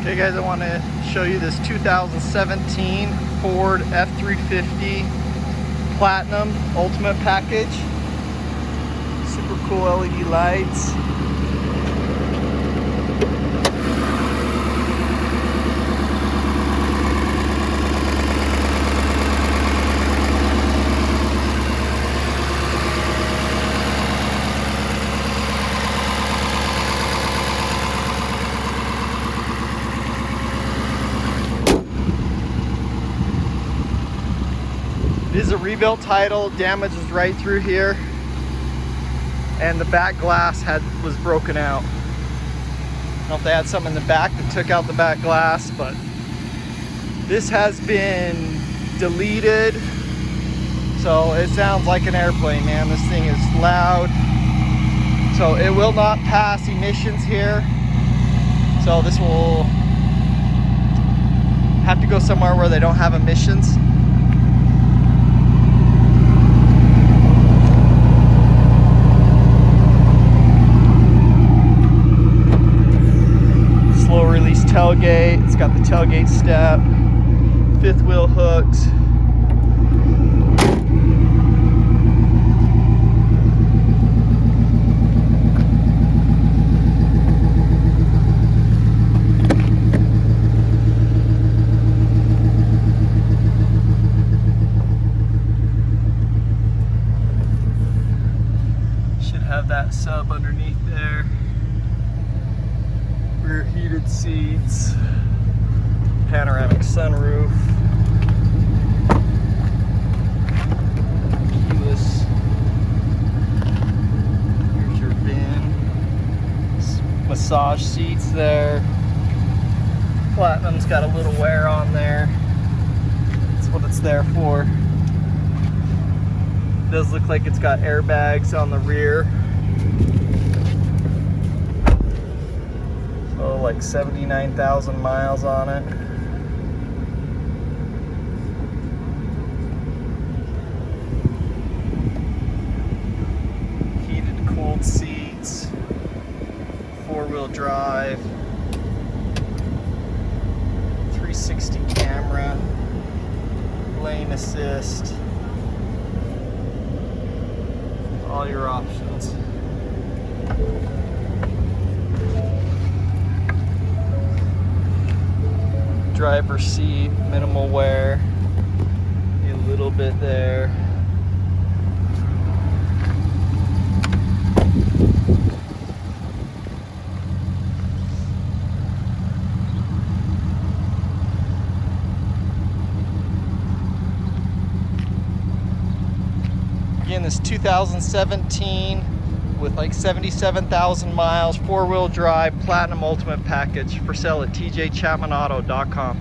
Okay guys, I want to show you this 2017 Ford F-350 Platinum Ultimate Package. Super cool LED lights. It is a rebuilt title. Damage is right through here, and the back glass was broken out. I don't know if they had something in the back that took out the back glass, but this has been deleted, so it sounds like an airplane, man. This thing is loud, so it will not pass emissions here. So this will have to go somewhere where they don't have emissions. Release tailgate. It's got the tailgate step, fifth wheel hooks. Should have that sub underneath there. Rear heated seats, panoramic sunroof, keyless. Here's your VIN, massage seats there. Platinum's got a little wear on there. That's what it's there for. It does look like it's got airbags on the rear. Like 79,000 miles on it. Heated, cooled seats, four-wheel drive, 360 camera, lane assist, all your options. Driver seat, minimal wear, a little bit there. Again, this 2017 with like 77,000 miles, four-wheel drive, Platinum Ultimate Package, for sale at tjchapmanauto.com.